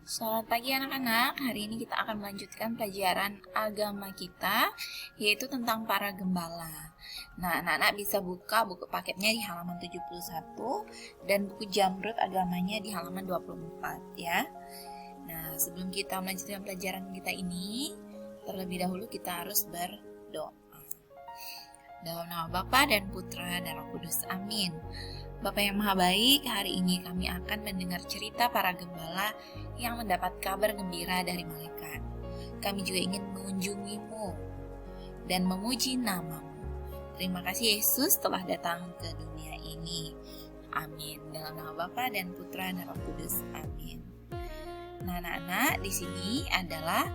Selamat pagi anak-anak, hari ini kita akan melanjutkan pelajaran agama kita, yaitu tentang para gembala. Nah, anak-anak bisa buka buku paketnya di halaman 71 dan buku Jamrud agamanya di halaman 24 ya. Nah, sebelum kita melanjutkan pelajaran kita ini, terlebih dahulu kita harus berdoa. Dalam nama Bapa dan Putra dan Roh Kudus, amin. Bapa yang Maha Baik, hari ini kami akan mendengar cerita para gembala yang mendapat kabar gembira dari malaikat. Kami juga ingin mengunjungi-Mu dan memuji nama-Mu. Terima kasih Yesus telah datang ke dunia ini. Amin. Dalam nama Bapa dan Putra dan Roh Kudus, amin. Nah, anak-anak, di sini adalah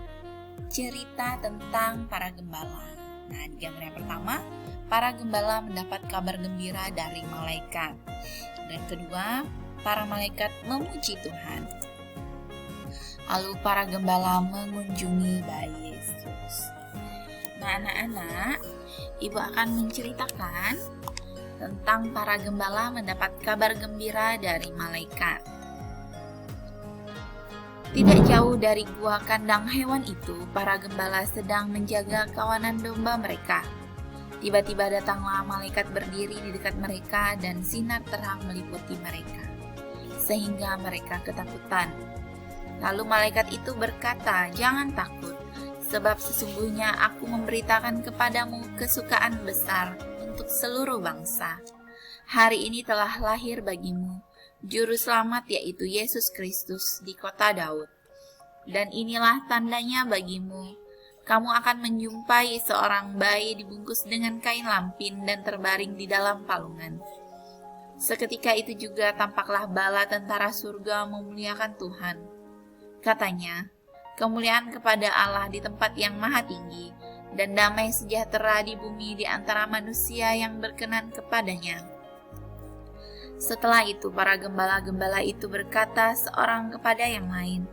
cerita tentang para gembala. Nah, di gambar yang pertama, para gembala mendapat kabar gembira dari malaikat. Dan kedua, para malaikat memuji Tuhan. Lalu para gembala mengunjungi bayi Yesus. Nah, anak-anak, Ibu akan menceritakan tentang para gembala mendapat kabar gembira dari malaikat. Tidak jauh dari gua kandang hewan itu, para gembala sedang menjaga kawanan domba mereka. Tiba-tiba datanglah malaikat berdiri di dekat mereka dan sinar terang meliputi mereka, sehingga mereka ketakutan. Lalu malaikat itu berkata, "Jangan takut, sebab sesungguhnya aku memberitakan kepadamu kesukaan besar untuk seluruh bangsa. Hari ini telah lahir bagimu Juru Selamat, yaitu Yesus Kristus di kota Daud. Dan inilah tandanya bagimu. Kamu akan menjumpai seorang bayi dibungkus dengan kain lampin dan terbaring di dalam palungan." Seketika itu juga tampaklah bala tentara surga memuliakan Tuhan. Katanya, "Kemuliaan kepada Allah di tempat yang maha tinggi, dan damai sejahtera di bumi di antara manusia yang berkenan kepadanya." Setelah itu para gembala-gembala itu berkata seorang kepada yang lain,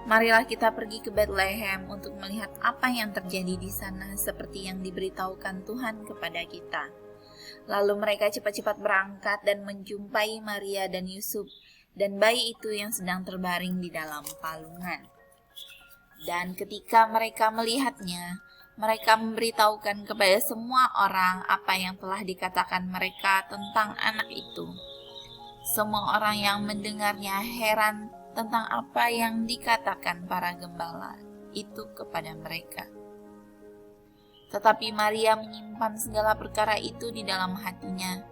"Marilah kita pergi ke Betlehem untuk melihat apa yang terjadi di sana seperti yang diberitahukan Tuhan kepada kita." Lalu mereka cepat-cepat berangkat dan menjumpai Maria dan Yusuf dan bayi itu yang sedang terbaring di dalam palungan. Dan ketika mereka melihatnya, mereka memberitahukan kepada semua orang apa yang telah dikatakan mereka tentang anak itu. Semua orang yang mendengarnya heran tentang apa yang dikatakan para gembala itu kepada mereka. Tetapi Maria menyimpan segala perkara itu di dalam hatinya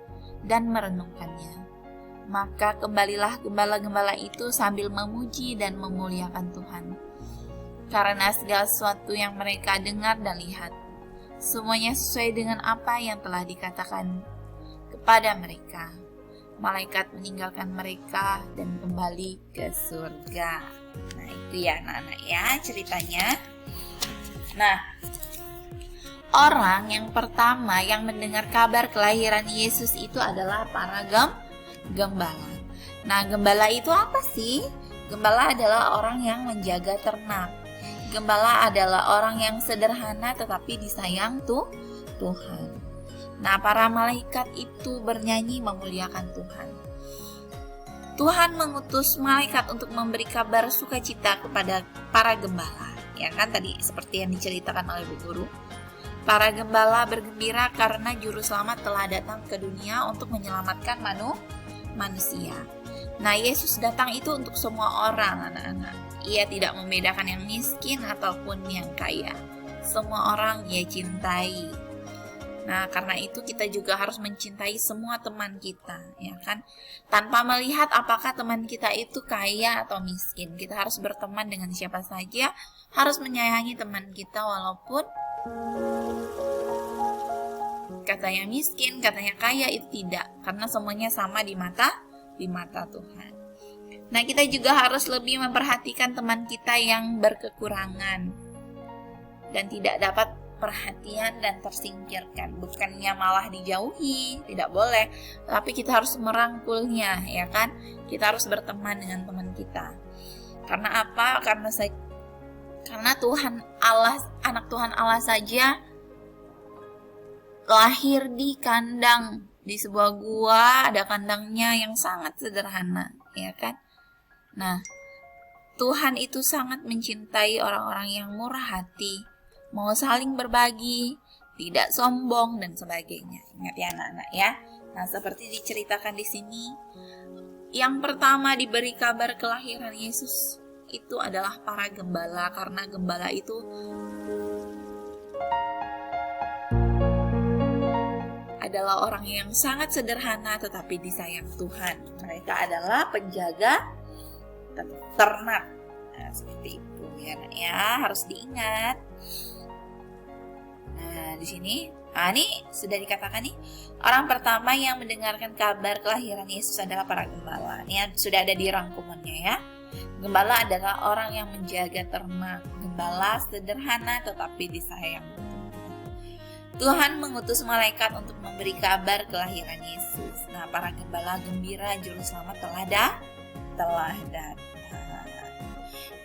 dan merenungkannya. Maka kembalilah gembala-gembala itu sambil memuji dan memuliakan Tuhan, karena segala sesuatu yang mereka dengar dan lihat, semuanya sesuai dengan apa yang telah dikatakan kepada mereka. Malaikat meninggalkan mereka dan kembali ke surga. Nah, itu ya anak-anak ya ceritanya. Nah, orang yang pertama yang mendengar kabar kelahiran Yesus itu adalah para gembala. Nah, gembala itu apa sih? Gembala adalah orang yang menjaga ternak. Gembala adalah orang yang sederhana tetapi disayang Tuhan. Nah, para malaikat itu bernyanyi memuliakan Tuhan. Tuhan mengutus malaikat untuk memberi kabar sukacita kepada para gembala. Ya kan tadi seperti yang diceritakan oleh Bu Guru. Para gembala bergembira karena Juru Selamat telah datang ke dunia untuk menyelamatkan manusia. Nah, Yesus datang itu untuk semua orang, anak-anak. Ia tidak membedakan yang miskin ataupun yang kaya. Semua orang Ia cintai. Nah, karena itu kita juga harus mencintai semua teman kita, ya kan? Tanpa melihat apakah teman kita itu kaya atau miskin. Kita harus berteman dengan siapa saja, harus menyayangi teman kita walaupun katanya miskin, katanya kaya, itu tidak. Karena semuanya sama di mata Tuhan. Nah, kita juga harus lebih memperhatikan teman kita yang berkekurangan dan tidak dapat perhatian dan tersingkirkan. Bukannya malah dijauhi, tidak boleh, tapi kita harus merangkulnya, ya kan? Kita harus berteman dengan teman kita. Karena apa? Karena Tuhan Allah, anak Tuhan Allah saja lahir di kandang, di sebuah gua, ada kandangnya yang sangat sederhana, ya kan? Nah, Tuhan itu sangat mencintai orang-orang yang murah hati, mau saling berbagi, tidak sombong, dan sebagainya. Ingat ya anak-anak ya. Nah, seperti diceritakan di sini, yang pertama diberi kabar kelahiran Yesus itu adalah para gembala, karena gembala itu adalah orang yang sangat sederhana tetapi disayang Tuhan. Mereka adalah penjaga ternak. Nah, seperti itu ya, anak ya, harus diingat. Nah, di sini, ini sudah dikatakan nih, orang pertama yang mendengarkan kabar kelahiran Yesus adalah para gembala. Ini sudah ada di rangkumannya ya. Gembala adalah orang yang menjaga ternak. Gembala sederhana tetapi disayang. Tuhan mengutus malaikat untuk memberi kabar kelahiran Yesus. Nah, para gembala gembira juru selamat telah datang.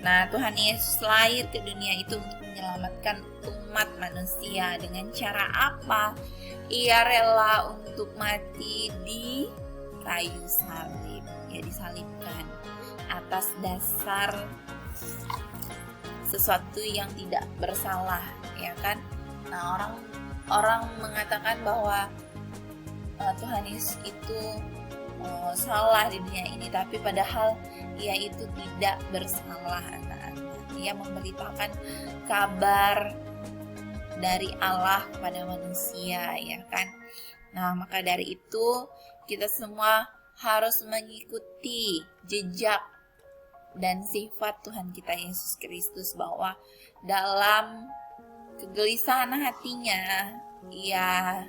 Nah, Tuhan Yesus lahir ke dunia itu untuk menyelamatkan umat manusia. Dengan cara apa? Ia rela untuk mati di kayu salib. Ya, disalibkan atas dasar sesuatu yang tidak bersalah, ya kan? Nah, orang mengatakan bahwa Tuhan Yesus itu salah di dunia ini, tapi padahal ia itu tidak bersalah, anak-anak. Ia memberitakan kabar dari Allah kepada manusia, ya kan? Nah, maka dari itu kita semua harus mengikuti jejak dan sifat Tuhan kita Yesus Kristus, bahwa dalam kegelisahan hatinya ia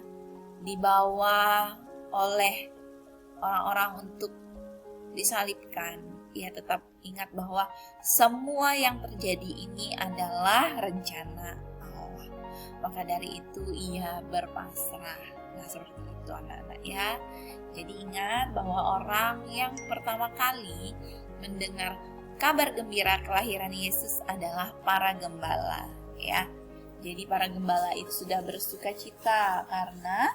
dibawa oleh orang-orang untuk disalibkan. Ia tetap ingat bahwa semua yang terjadi ini adalah rencana Allah. Maka dari itu ia berpasrah. Nah, seperti itu anak-anak ya. Jadi ingat bahwa orang yang pertama kali mendengar kabar gembira kelahiran Yesus adalah para gembala ya. Jadi para gembala itu sudah bersuka cita karena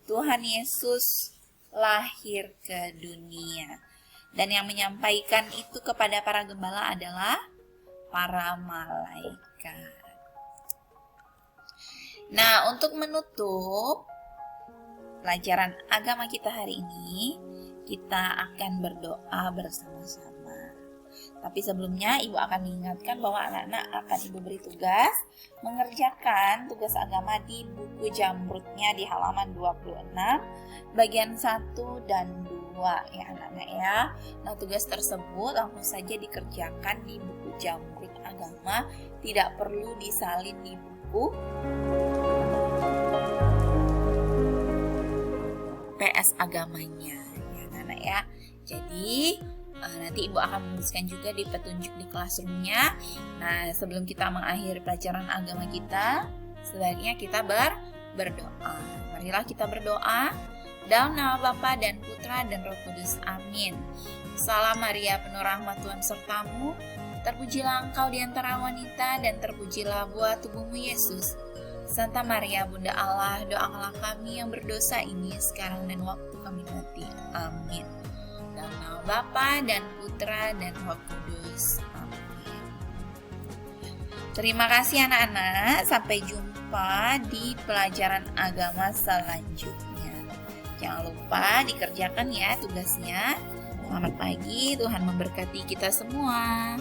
Tuhan Yesus lahir ke dunia. Dan yang menyampaikan itu kepada para gembala adalah para malaikat. Nah, untuk menutup pelajaran agama kita hari ini, kita akan berdoa bersama-sama. Tapi sebelumnya Ibu akan mengingatkan bahwa anak-anak akan Ibu beri tugas mengerjakan tugas agama di buku jamrutnya di halaman 26 bagian 1 dan 2 ya anak-anak ya. Nah, tugas tersebut langsung saja dikerjakan di buku jamrut agama, tidak perlu disalin di buku PS agamanya ya anak-anak ya. Jadi nanti Ibu akan menuliskan juga di petunjuk di classroom-nya. Nah, sebelum kita mengakhiri pelajaran agama kita, sebaiknya kita berdoa. Marilah kita berdoa. Dalam nama Bapa dan Putra dan Roh Kudus. Amin. Salam Maria, penuh rahmat Tuhan sertamu. Terpujilah engkau di antara wanita dan terpujilah buah tubuhmu Yesus. Santa Maria, Bunda Allah, doakanlah kami yang berdosa ini sekarang dan waktu kami mati. Amin. Dalam nama Bapa dan Putra dan Roh Kudus. Amin. Terima kasih anak-anak. Sampai jumpa di pelajaran agama selanjutnya. Jangan lupa dikerjakan ya tugasnya. Selamat pagi, Tuhan memberkati kita semua.